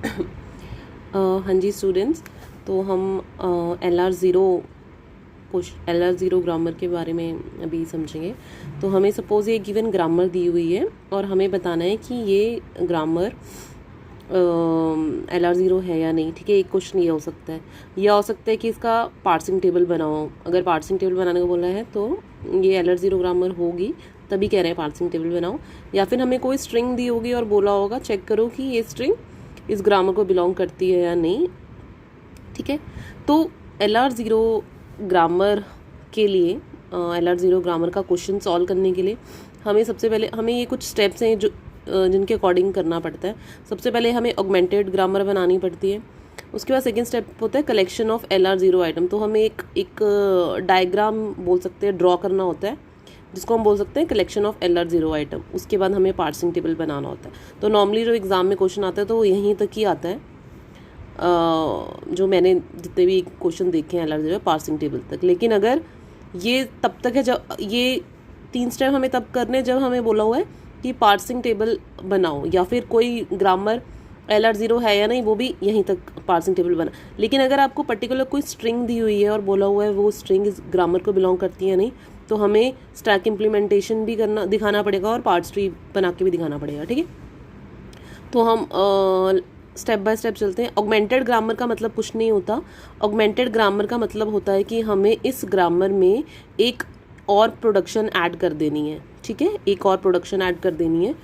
हाँ जी स्टूडेंट्स, तो हम एल आर ज़ीरो ग्रामर के बारे में अभी समझेंगे। तो हमें सपोज़ ये गिवन ग्रामर दी हुई है और हमें बताना है कि ये ग्रामर एल आर ज़ीरो है या नहीं। ठीक है, एक क्वेश्चन ये हो सकता है, या हो सकता है कि इसका पार्सिंग टेबल बनाओ। अगर पार्सिंग टेबल बनाने को बोला है तो ये एल आर ज़ीरो ग्रामर होगी, तभी कह रहे हैं पार्सिंग टेबल बनाओ। या फिर हमें कोई स्ट्रिंग दी होगी और बोला होगा चेक करो कि ये स्ट्रिंग इस ग्रामर को बिलोंग करती है या नहीं। ठीक है, तो एल आर ज़ीरो ग्रामर के लिए, एल आर ज़ीरो ग्रामर का क्वेश्चन सॉल्व करने के लिए हमें सबसे पहले हमें ये कुछ स्टेप्स हैं जो जिनके अकॉर्डिंग करना पड़ता है। सबसे पहले हमें ऑगमेंटेड ग्रामर बनानी पड़ती है। उसके बाद सेकंड स्टेप होता है collection of L R zero item. तो हमें एक डायग्राम बोल सकते हैं, ड्रॉ करना होता है, जिसको हम बोल सकते हैं collection of L R zero item. उसके बाद हमें पार्सिंग टेबल बनाना होता है। तो नॉर्मली जो एग्ज़ाम में क्वेश्चन आता है तो वो यहीं तक ही आता है, जो मैंने जितने भी क्वेश्चन देखे हैं L R zero parsing table तक। लेकिन अगर ये तब तक है जब ये 3 स्टेप हमें तब करने जब हमें बोला हुआ है कि पार्सिंग टेबल बनाओ, या फिर कोई ग्रामर एल आर ज़ीरो है या नहीं वो भी यहीं तक पार्सिंग टेबल बना। लेकिन अगर आपको पर्टिकुलर कोई स्ट्रिंग दी हुई है और बोला हुआ है वो स्ट्रिंग इस ग्रामर को बिलोंग करती है नहीं, तो हमें स्टैक इम्प्लीमेंटेशन भी दिखाना पड़ेगा और पार्ट्स ट्री बना के भी दिखाना पड़ेगा। ठीक है, तो हम स्टेप बाय स्टेप चलते हैं। ऑगमेंटेड ग्रामर का मतलब कुछ नहीं होता। ऑगमेंटेड ग्रामर का मतलब होता है कि हमें इस ग्रामर में एक और प्रोडक्शन ऐड कर देनी है। ठीक है, एक और प्रोडक्शन ऐड कर देनी है।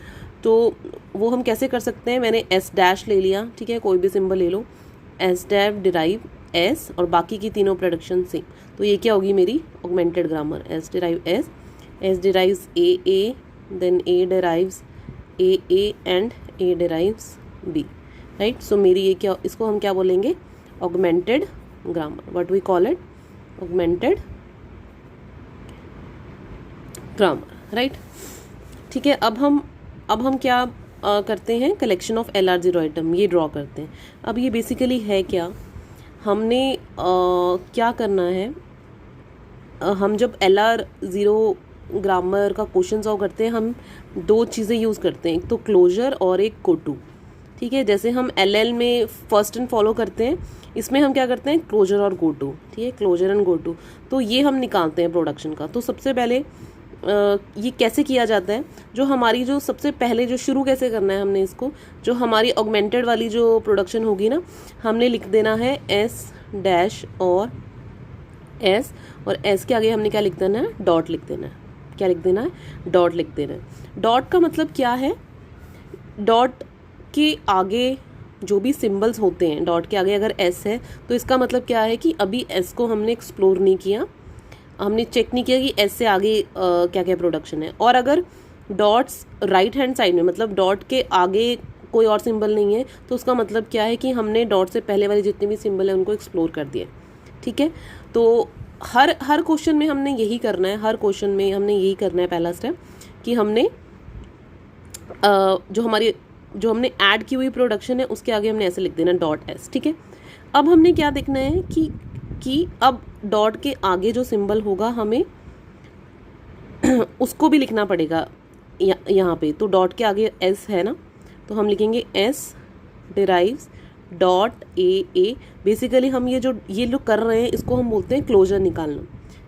तो वो हम कैसे कर सकते हैं, मैंने एस डैश ले लिया। ठीक है, कोई भी सिंबल ले लो, एस डैश डिराइव एस और बाकी की तीनों प्रोडक्शन सेम। तो ये क्या होगी मेरी augmented grammar, S derive S, S derives A, then A derives A and A derives B. Right, so मेरी ये क्या, इसको हम क्या बोलेंगे, augmented grammar. What we call it, augmented grammar. Right, ठीक है। अब हम क्या करते हैं, collection of L R zero item ये ड्रॉ करते हैं। अब ये बेसिकली है क्या, हमने क्या करना है, हम जब एल आर ज़ीरो ग्रामर का क्वेश्चन सॉल्व करते हैं हम 2 चीज़ें यूज़ करते हैं, एक तो क्लोजर और एक कोटू। ठीक है, जैसे हम एल में फर्स्ट एंड फॉलो करते हैं, इसमें हम क्या करते हैं, क्लोजर और गोटू। ठीक है, क्लोजर एंड गोटू, तो ये हम निकालते हैं प्रोडक्शन का। तो सबसे पहले ये कैसे किया जाता है, जो हमारी जो सबसे पहले जो शुरू कैसे करना है हमने इसको, जो हमारी ऑगमेंटेड वाली जो प्रोडक्शन होगी ना, हमने लिख देना है एस डैश और एस के आगे हमने क्या लिख देना है, डॉट लिख देना है। क्या लिख देना है, डॉट लिख देना है। डॉट का मतलब क्या है, डॉट के आगे जो भी सिंबल्स होते हैं, डॉट के आगे अगर एस है तो इसका मतलब क्या है कि अभी एस को हमने एक्सप्लोर नहीं किया, हमने चेक नहीं किया कि एस से आगे क्या क्या प्रोडक्शन है। और अगर डॉट्स राइट हैंड साइड में, मतलब डॉट के आगे कोई और सिंबल नहीं है, तो उसका मतलब क्या है कि हमने डॉट से पहले वाले जितने भी सिंबल हैं उनको एक्सप्लोर कर दिया। ठीक है, तो हर क्वेश्चन में हमने यही करना है, हर क्वेश्चन में हमने यही करना है। पहला स्टेप कि हमने जो हमने ऐड की हुई प्रोडक्शन है उसके आगे हमने ऐसे लिख देना डॉट एस। ठीक है, अब हमने क्या देखना है कि अब डॉट के आगे जो सिंबल होगा हमें उसको भी लिखना पड़ेगा यहाँ पे। तो डॉट के आगे एस है ना, तो हम लिखेंगे एस डिराइव्स डॉट ए। बेसिकली हम ये लोग कर रहे हैं इसको हम बोलते हैं क्लोजर निकालना।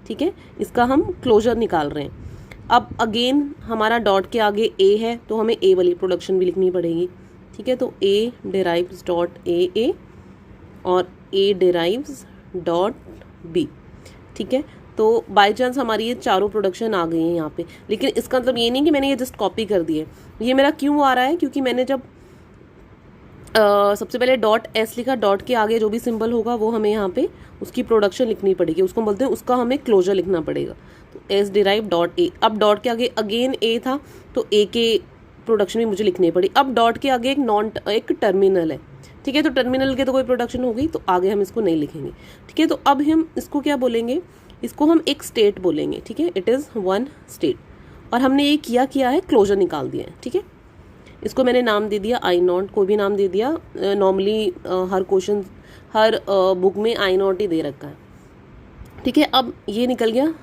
ठीक है, इसका हम क्लोजर निकाल रहे हैं। अब अगेन हमारा डॉट के आगे ए है तो हमें ए वाली प्रोडक्शन भी लिखनी पड़ेगी। ठीक है, तो ए डिराइव्स डॉट ए और ए डिराइव्स डॉट बी। ठीक है, तो बाय चांस हमारी ये चारों प्रोडक्शन आ गई हैं यहाँ पे। लेकिन इसका मतलब ये नहीं कि मैंने ये जस्ट कॉपी कर दी है। ये मेरा क्यों आ रहा है, क्योंकि मैंने जब सबसे पहले डॉट एस लिखा, डॉट के आगे जो भी सिंबल होगा वो हमें यहाँ पे उसकी प्रोडक्शन लिखनी पड़ेगी, उसको बोलते हैं, उसका हमें क्लोजर लिखना पड़ेगा। तो एस डिराइव डॉट ए, अब डॉट के आगे अगेन ए था तो ए के प्रोडक्शन भी मुझे लिखनी पड़ी। अब डॉट के आगे एक टर्मिनल है। ठीक है, तो टर्मिनल के तो कोई प्रोडक्शन हो गई, तो आगे हम इसको नहीं लिखेंगे। ठीक है, तो अब हम इसको क्या बोलेंगे, इसको हम एक स्टेट बोलेंगे। ठीक है, इट इज़ वन स्टेट, और हमने ये किया है, क्लोजर निकाल दिया है। ठीक है, इसको मैंने नाम दे दिया आई नॉट, कोई भी नाम दे दिया। नॉर्मली हर क्वेश्चन हर बुक में आई नॉट ही दे रखा है। ठीक है, अब ये निकल गया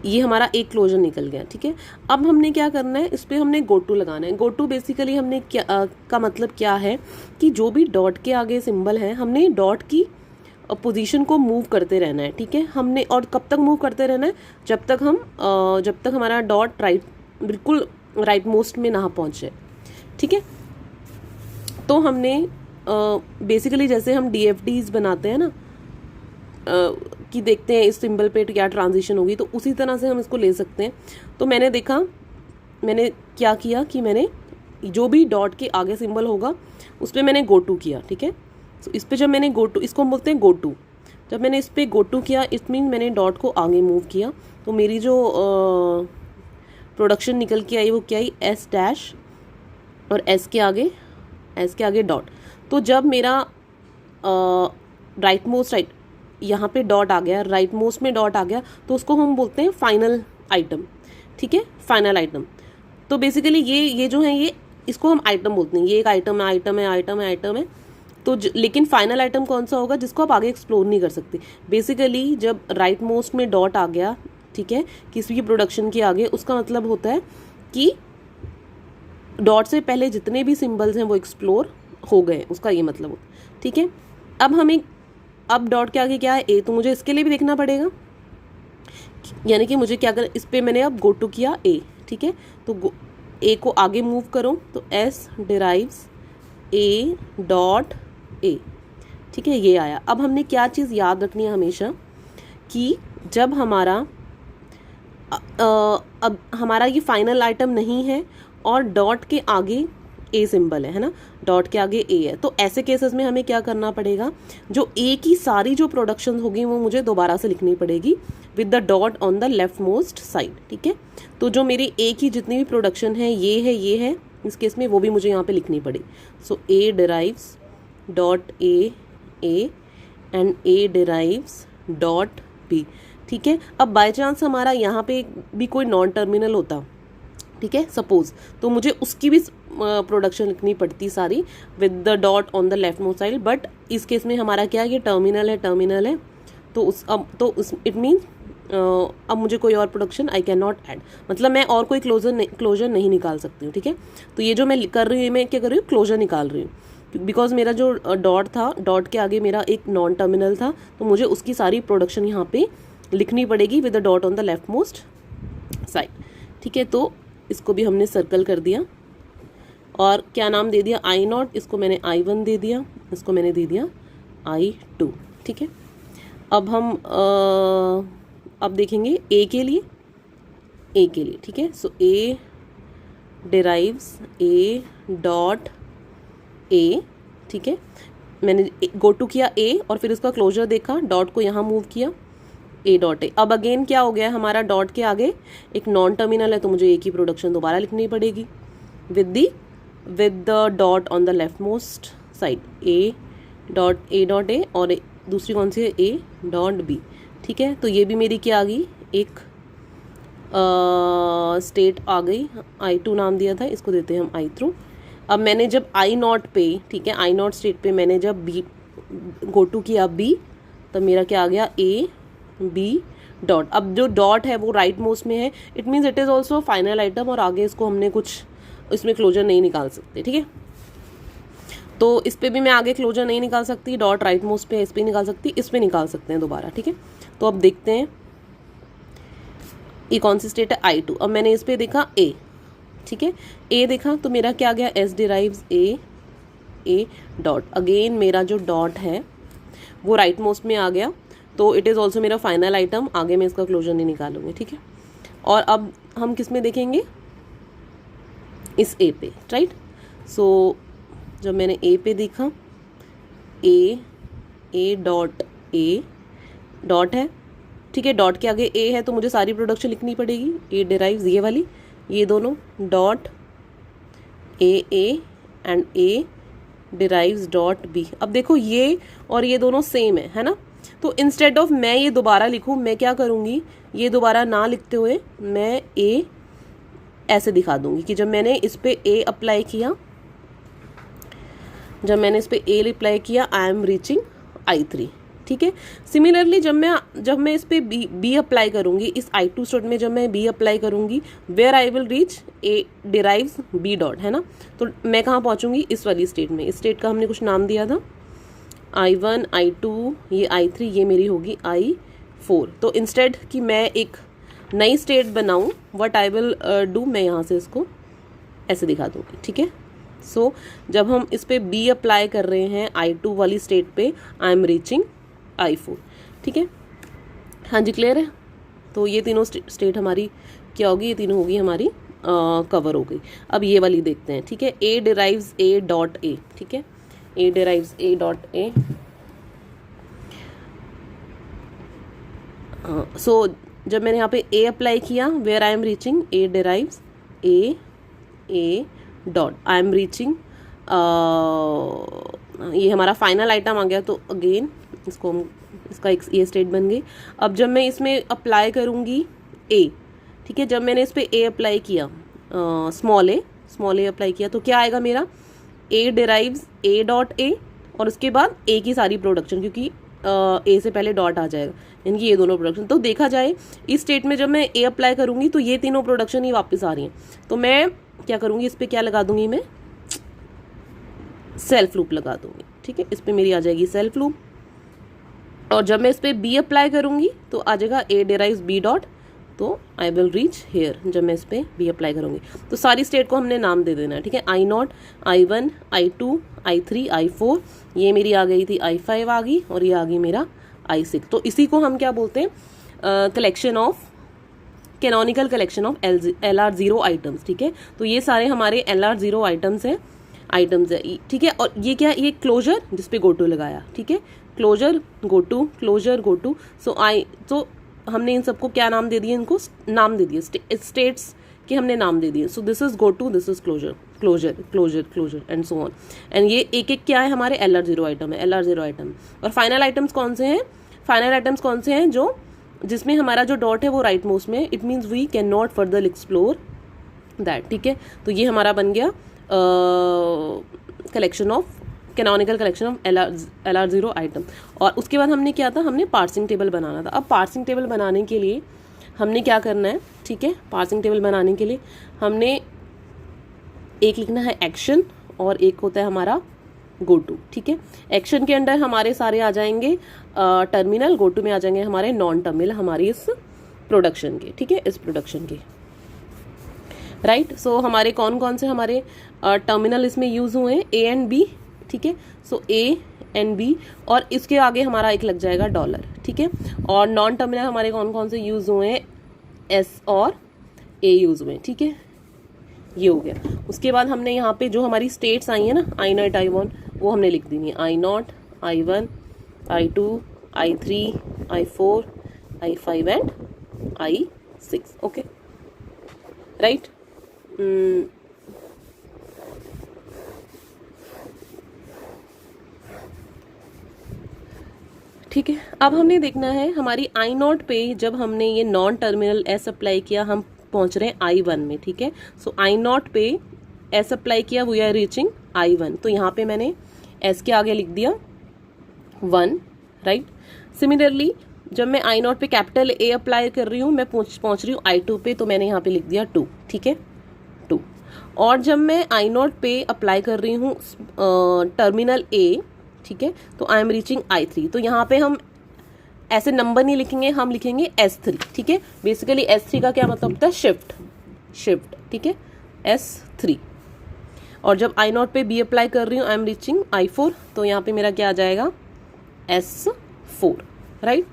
ये हमारा एक क्लोजर निकल गया, ठीक है। अब हमने क्या करना है, इस पर हमने गो टू लगाना है। गो टू बेसिकली हमने क्या का मतलब क्या है कि जो भी डॉट के आगे सिंबल है हमने डॉट की पोजीशन को मूव करते रहना है, ठीक है। हमने और कब तक मूव करते रहना है, जब तक हमारा डॉट बिल्कुल राइट मोस्ट में ना पहुंचे, ठीक है। तो हमने बेसिकली जैसे हम DFDs बनाते हैं ना, कि देखते हैं इस सिंबल पे क्या ट्रांजिशन होगी, तो उसी तरह से हम इसको ले सकते हैं। तो मैंने क्या किया कि मैंने जो भी डॉट के आगे सिंबल होगा उस पर मैंने गो टू किया, ठीक है। तो इस पर जब मैंने गो टू, इसको हम बोलते हैं गो टू, जब मैंने इस पर गो टू किया इट मीन मैंने डॉट को आगे मूव किया, तो मेरी जो प्रोडक्शन निकल के आई वो क्या आई, एस डैश और एस के आगे डॉट। तो जब मेरा राइट यहाँ पे डॉट आ गया, राइट मोस्ट में डॉट आ गया, तो उसको हम बोलते हैं फाइनल आइटम, ठीक है, फाइनल आइटम। तो बेसिकली ये जो है ये इसको हम आइटम बोलते हैं, ये एक आइटम है। तो लेकिन फाइनल आइटम कौन सा होगा, जिसको आप आगे एक्सप्लोर नहीं कर सकते। बेसिकली जब राइट मोस्ट में डॉट आ गया, ठीक है, किसी भी प्रोडक्शन के आगे, उसका मतलब होता है कि डॉट से पहले जितने भी सिंबल्स हैं वो एक्सप्लोर हो गए, उसका ये मतलब होता है, ठीक है। अब डॉट के आगे क्या है, ए, तो मुझे इसके लिए भी देखना पड़ेगा, यानी कि मुझे क्या कर, इस पर मैंने अब गो टू किया ए, ठीक है। तो ए को आगे मूव करो तो S derives A dot A, ठीक है, ये आया। अब हमने क्या चीज़ याद रखनी है हमेशा कि जब अब हमारा ये फाइनल आइटम नहीं है और डॉट के आगे ए सिंबल है ना, डॉट के आगे ए है, तो ऐसे केसेस में हमें क्या करना पड़ेगा, जो ए की सारी जो प्रोडक्शन होगी वो मुझे दोबारा से लिखनी पड़ेगी with the dot on the left most side, ठीक है। तो जो मेरी ए की जितनी भी प्रोडक्शन है ये है इस केस में, वो भी मुझे यहाँ पे लिखनी पड़ेगी। So A derives dot A and A derives dot B, ठीक है। अब बाय चांस हमारा यहाँ पे भी कोई नॉन टर्मिनल होता, ठीक है, सपोज, तो मुझे उसकी भी प्रोडक्शन लिखनी पड़ती सारी with the dot on the left most side, but इस केस में हमारा क्या है, ये टर्मिनल है, तो इट मीन्स अब मुझे कोई और production I can not add, मतलब मैं और कोई क्लोजर नहीं निकाल सकती हूँ, ठीक है। तो ये जो मैं कर रही हूँ, मैं क्या कर रही हूँ, क्लोजर निकाल रही हूँ, बिकॉज मेरा जो डॉट था, डॉट के आगे मेरा एक नॉन टर्मिनल था, तो मुझे उसकी सारी प्रोडक्शन यहाँ पे लिखनी पड़ेगी with the dot on the left most side, ठीक है। तो इसको भी हमने सर्कल कर दिया और क्या नाम दे दिया, आई नॉट, इसको मैंने I1 दे दिया, इसको मैंने दे दिया I2, ठीक है। अब हम अब देखेंगे ए के लिए, ठीक है। सो A derives A dot A, ठीक है, मैंने गो टू किया ए और फिर इसका क्लोजर देखा, डॉट को यहाँ मूव किया, ए डॉट ए। अब अगेन क्या हो गया, हमारा डॉट के आगे एक नॉन टर्मिनल है, तो मुझे ए की प्रोडक्शन दोबारा लिखनी पड़ेगी with the dot on the left most side, A dot A और दूसरी कौन सी है, ए डॉट बी, ठीक है। तो ये भी मेरी क्या आ गई, एक स्टेट आ गई, I2 नाम दिया था, इसको देते हैं हम I3। अब मैंने जब I नॉट पे, ठीक है, I नॉट स्टेट पे मैंने जब बी गो टू किया बी, तब मेरा क्या आ गया, ए बी डॉट। अब जो डॉट है वो राइट मोस्ट में है, it means it is also final item, और आगे इसको हमने कुछ इसमें क्लोजर नहीं निकाल सकते, ठीक है। तो इस पर भी मैं आगे क्लोजर नहीं निकाल सकती, डॉट राइट मोस्ट पे इस पर निकाल सकती, इस पर निकाल सकते हैं दोबारा, ठीक है। तो अब देखते हैं ये कौन सी स्टेट है, I2। अब मैंने इस पर देखा ए, ठीक है, ए देखा तो मेरा क्या आ गया, S derives A dot. Again मेरा जो डॉट है वो राइट मोस्ट में आ गया, तो इट इज़ ऑल्सो मेरा फाइनल आइटम, आगे मैं इसका क्लोजर नहीं निकालूंगी, ठीक है। और अब हम किस में देखेंगे, इस ए पे, राइट। सो जब मैंने ए पे देखा, ए डॉट है, ठीक है, डॉट के आगे ए है, तो मुझे सारी प्रोडक्शन लिखनी पड़ेगी, ए डिराइव्स ये वाली, ये दोनों dot A and A derives dot B. अब देखो ये और ये दोनों सेम है ना, तो इंस्टेड ऑफ मैं ये दोबारा लिखूँ, मैं क्या करूँगी, ये दोबारा ना लिखते हुए मैं ए ऐसे दिखा दूंगी कि जब मैंने इस पे ए अप्लाई किया, आई एम रीचिंग I3, ठीक है। सिमिलरली जब मैं इस पे बी अप्लाई करूँगी, इस I2 स्टेट में जब मैं बी अप्लाई करूँगी, where I will reach A derives B dot, है ना। तो मैं कहाँ पहुँचूँगी, इस वाली स्टेट में। इस स्टेट का हमने कुछ नाम दिया था, I1 I2, ये I3, ये मेरी होगी I4। तो इंस्टेड कि मैं एक नई स्टेट बनाऊँ, व्हाट आई विल डू, मैं यहाँ से इसको ऐसे दिखा दूँगी, ठीक है। सो जब हम इस पे बी अप्लाई कर रहे हैं I2 वाली स्टेट पे, आई एम रीचिंग I4, ठीक है। हाँ जी, क्लियर है। तो ये तीनों स्टेट हमारी क्या होगी, ये तीनों होगी हमारी कवर हो गई। अब ये वाली देखते हैं, ठीक है। ए डिराइव्स ए डॉट ए, ठीक है, ए डिराइव्स ए डॉट ए। सो जब मैंने यहाँ पे ए अप्लाई किया, where I am reaching A derives A dot, I am reaching, ये हमारा फाइनल आइटम आ गया। तो अगेन इसका एक ये स्टेट बन गई। अब जब मैं इसमें अप्लाई करूँगी ए, ठीक है, जब मैंने इस पर ए अप्लाई किया, स्मॉल ए अप्लाई किया, तो क्या आएगा मेरा, ए डिराइव्स ए डॉट ए, और उसके बाद ए की सारी प्रोडक्शन, क्योंकि ए से पहले डॉट आ जाएगा, यानी कि ये दोनों प्रोडक्शन। तो देखा जाए इस स्टेट में जब मैं ए अप्लाई करूँगी तो ये तीनों प्रोडक्शन ही वापस आ रही हैं। तो मैं क्या करूँगी, इस पर क्या लगा दूँगी, मैं सेल्फ लूप लगा दूँगी, ठीक है। इस पर मेरी आ जाएगी सेल्फ लूप। और जब मैं इस पर बी अप्लाई करूँगी तो आ जाएगा ए डिराइव्स बी डॉट, तो आई विल रीच हेयर। जब मैं इस पर बी अप्लाई करूँगी तो सारी स्टेट को हमने नाम दे देना है, ठीक है। I0, I1, I2, I3, I4, ये मेरी आ गई थी I5 आ गई, और ये आ गई मेरा I6। तो इसी को हम क्या बोलते हैं, collection of, canonical collection of LR0 items, ठीक है। तो ये सारे हमारे LR0 आइटम्स है, ठीक है। और ये क्या, ये क्लोजर जिसपे गो टू लगाया, ठीक है, closure go to, closure go to. So हमने इन सबको क्या नाम दे दिए, इनको नाम दे दिए, स्टेट्स के हमने नाम दे दिए। So this is go to, this is closure, closure closure closure and so on. And ये एक एक क्या है, हमारे LR0 आइटम है, LR0 आइटम। और फाइनल आइटम्स कौन से हैं, फाइनल आइटम्स कौन से हैं, जो जिसमें हमारा जो डॉट है वो राइट मोस्ट में, it means we can not further explore that, ठीक है। तो ये हमारा बन गया collection of, canonical collection of LR0 item. और उसके बाद हमने क्या था, हमने पार्सिंग टेबल बनाना था। अब पार्सिंग टेबल बनाने के लिए हमने क्या करना है, ठीक है, पार्सिंग टेबल बनाने के लिए हमने एक लिखना है एक्शन, और एक होता है हमारा गो टू, ठीक है। एक्शन के अंदर हमारे सारे आ जाएंगे टर्मिनल, गो टू में आ जाएंगे हमारे नॉन टर्मिनल, हमारी इस प्रोडक्शन के, ठीक है, इस प्रोडक्शन के, राइट। सो हमारे कौन कौन से हमारे टर्मिनल इसमें यूज हुए हैं, ए एंड बी, ठीक है। सो ए एंड बी, और इसके आगे हमारा एक लग जाएगा डॉलर, ठीक है। और नॉन टर्मिनल हमारे कौन कौन से यूज हुए हैं, एस और ए यूज हुए हैं, ठीक है, ये हो गया। उसके बाद हमने यहाँ पे जो हमारी स्टेट्स आई है ना, I0, I1, वो हमने लिख दी है, I0, I1, I2, I3, I4, I5 and I6, okay, right. ठीक है। अब हमने देखना है हमारी I0 पे जब हमने ये नॉन टर्मिनल एस अप्लाई किया, हम पहुंच रहे हैं I1 में, ठीक है। सो I0 पे एस अप्लाई किया, वी आर रीचिंग I1। तो यहाँ पे मैंने एस के आगे लिख दिया 1, राइट। सिमिलरली जब मैं I0 पे कैपिटल ए अप्लाई कर रही हूँ, मैं पहुंच रही हूँ I2 पे, तो मैंने यहाँ पे लिख दिया 2, ठीक है, 2। और जब मैं I0 पे अप्लाई कर रही हूँ टर्मिनल ए, ठीक है, तो आई एम रीचिंग I3। तो यहाँ पे हम ऐसे नंबर नहीं लिखेंगे, हम लिखेंगे S3, ठीक है। बेसिकली S3 का क्या मतलब होता है, शिफ्ट, ठीक है, S3। और जब I0 पे बी अप्लाई कर रही हूँ, आई एम रीचिंग I4, तो यहाँ पे मेरा क्या आ जाएगा, S4, राइट,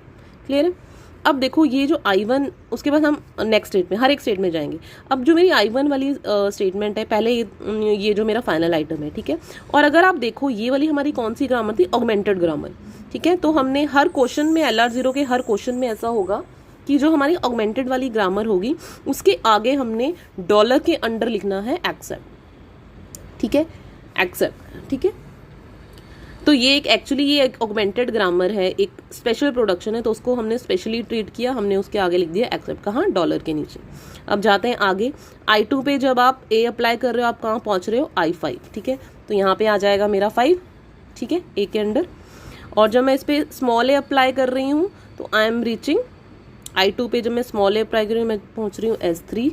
क्लियर है। अब देखो ये जो I1, उसके बाद हम नेक्स्ट स्टेट में, हर एक स्टेट में जाएंगे। अब जो मेरी I1 वाली स्टेटमेंट है, पहले ये जो मेरा फाइनल आइटम है, ठीक है। और अगर आप देखो ये वाली हमारी कौन सी ग्रामर थी, ऑगमेंटेड ग्रामर, ठीक है। तो हमने हर क्वेश्चन में, LR0 के हर क्वेश्चन में ऐसा होगा कि जो हमारी ऑगमेंटेड वाली ग्रामर होगी उसके आगे हमने डॉलर के अंडर लिखना है एक्सेप्ट, ठीक है, एक्सेप्ट, ठीक है। तो ये एक एक्चुअली ये एक ऑगमेंटेड ग्रामर है, एक स्पेशल प्रोडक्शन है, तो उसको हमने स्पेशली ट्रीट किया, हमने उसके आगे लिख दिया एक्सेप्ट, कहाँ, डॉलर के नीचे। अब जाते हैं आगे, I2 पे जब आप ए अप्लाई कर रहे हो, आप कहाँ पहुँच रहे हो, I5, ठीक है। तो यहाँ पे आ जाएगा मेरा 5, ठीक है, ए के अंडर। और जब मैं इस पर स्मॉल ए अप्लाई कर रही हूँ तो आई एम रीचिंग I2 पे। जब मैं स्मॉल ए अप्लाई कर रही हूँ मैं पहुँच रही हूँ S3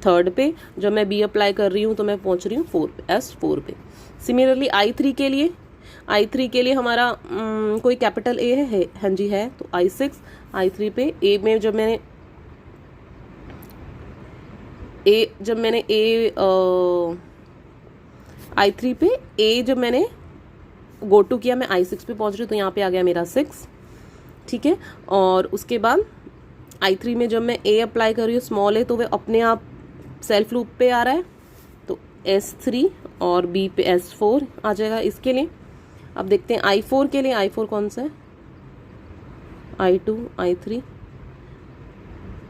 थर्ड पे। जब मैं B अप्लाई कर रही हूँ तो मैं पहुँच रही हूँ S4 पे। सिमिलरली I3 के लिए हमारा कोई कैपिटल ए है, हाँ जी है, तो I6 I3 पे। ए में जब मैंने I3 पे ए जब मैंने गो टू किया, मैं I6 पे पहुंच रही हूँ तो यहाँ पे आ गया मेरा 6, ठीक है। और उसके बाद I3 में जब मैं ए अप्लाई कर रही हूँ स्मॉल ए, तो वह अपने आप सेल्फ लूप पे आ रहा है, तो S3 और B पे S4 आ जाएगा इसके लिए। अब देखते हैं I4 के लिए। I4 कौन सा है? I2 I3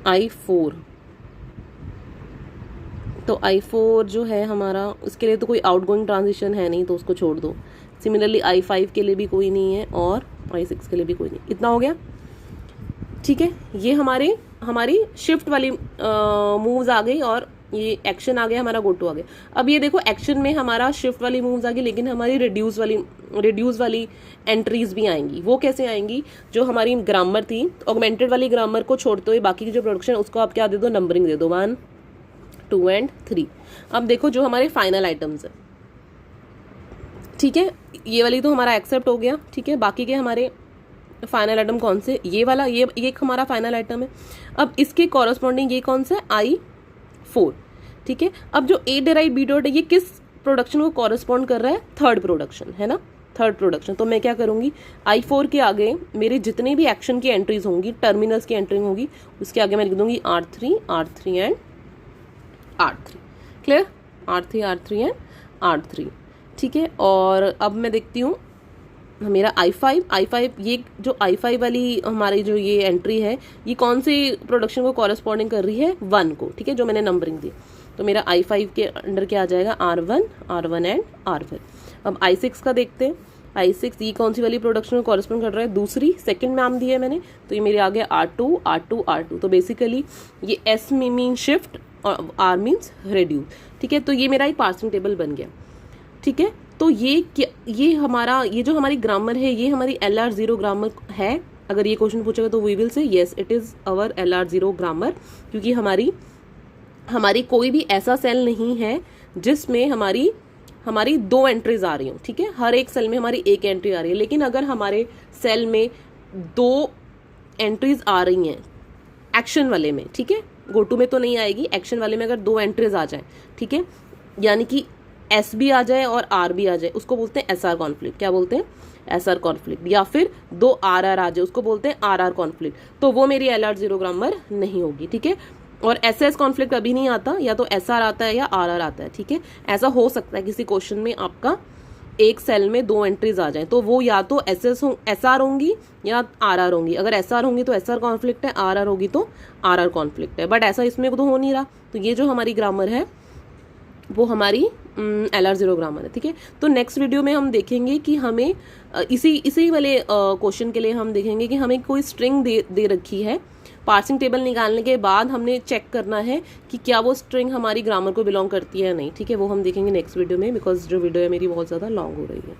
I4, तो I4 जो है हमारा, उसके लिए तो कोई आउटगोइंग ट्रांजिशन है नहीं तो उसको छोड़ दो। सिमिलरली I5 के लिए भी कोई नहीं है और I6 के लिए भी कोई नहीं। इतना हो गया, ठीक है। ये हमारी शिफ्ट वाली मूव्स आ गई और ये एक्शन आ गया, हमारा गो टू आ गया। अब ये देखो एक्शन में हमारा शिफ्ट वाली मूव्स आ गई, लेकिन हमारी रिड्यूस वाली एंट्रीज भी आएंगी। वो कैसे आएंगी? जो हमारी ग्रामर थी, ऑगमेंटेड वाली ग्रामर को छोड़ते हुए बाकी की जो प्रोडक्शन है उसको आप क्या दे दो, नंबरिंग दे दो 1 2 and 3। अब देखो जो हमारे फाइनल आइटम्स है, ठीक है, ये वाली तो हमारा एक्सेप्ट हो गया, ठीक है। बाकी के हमारे फाइनल आइटम कौन से? ये वाला, ये एक हमारा फाइनल आइटम है। अब इसके कॉरस्पॉन्डिंग ये कौन सा है? I4, ठीक है। अब जो A डेराइव B डॉट है ये किस प्रोडक्शन को कॉरस्पॉन्ड कर रहा है? थर्ड प्रोडक्शन, है ना, थर्ड प्रोडक्शन। तो मैं क्या करूंगी, I4 के आगे मेरे जितने भी एक्शन की एंट्रीज होंगी, टर्मिनल्स की एंट्री होगी, उसके आगे मैं लिख दूंगी R3 and R3। Clear? R3 and R3, ठीक है। और अब मैं देखती हूँ मेरा I5, ये जो I5 वाली हमारी जो ये एंट्री है ये कौन सी प्रोडक्शन को कॉरस्पॉन्डिंग कर रही है? 1 को, ठीक है, जो मैंने नंबरिंग दी। तो मेरा I5 के अंडर क्या आ जाएगा? R1 and R5। अब I6 का देखते हैं। I6 ये कौन सी वाली प्रोडक्शन को कॉरस्पॉन्ड कर रहा है? दूसरी, सेकंड में नाम दिया है मैंने, तो ये मेरे आ गया R2। तो बेसिकली ये S में मीन शिफ्ट और R मीन्स रिड्यूस, ठीक है। तो ये मेरा एक पार्सिंग टेबल बन गया, ठीक है। तो ये हमारा, ये जो हमारी ग्रामर है ये हमारी LR0 ग्रामर है। अगर ये क्वेश्चन पूछेगा तो we will say yes it is our LR0 grammar, क्योंकि हमारी कोई भी ऐसा सेल नहीं है जिसमें हमारी 2 एंट्रीज आ रही हो, ठीक है। हर एक सेल में हमारी 1 एंट्री आ रही है, लेकिन अगर हमारे सेल में 2 एंट्रीज आ रही हैं एक्शन वाले में, ठीक है, गो टू में तो नहीं आएगी, एक्शन वाले में अगर 2 एंट्रीज आ जाए, ठीक है, यानी कि S भी आ जाए और R भी आ जाए, उसको बोलते हैं SR कॉन्फ्लिक्ट। क्या बोलते हैं? SR conflict. या फिर 2 RR आ जाए, उसको बोलते हैं RR कॉन्फ्लिक्ट। तो वो मेरी LR0 ग्रामर नहीं होगी, ठीक है। और SS कॉन्फ्लिक्ट अभी नहीं आता, या तो SR आता है या RR आता है, ठीक है। ऐसा हो सकता है किसी क्वेश्चन में आपका एक सेल में 2 एंट्रीज आ जाए, तो वो या तो SR होंगी या RR होंगी। अगर SR होंगी तो SR कॉन्फ्लिक्ट है, RR होगी तो RR कॉन्फ्लिक्ट है, बट ऐसा इसमें तो हो नहीं रहा। तो ये जो हमारी ग्रामर है वो हमारी LR0 ग्रामर है, ठीक है। तो नेक्स्ट वीडियो में हम देखेंगे कि हमें इसी वाले क्वेश्चन के लिए हम देखेंगे कि हमें कोई स्ट्रिंग दे रखी है। पार्सिंग टेबल निकालने के बाद हमने चेक करना है कि क्या वो स्ट्रिंग हमारी ग्रामर को बिलोंग करती है या नहीं, ठीक है। वो हम देखेंगे नेक्स्ट वीडियो में, बिकॉज जो वीडियो है मेरी बहुत ज़्यादा लॉन्ग हो रही है।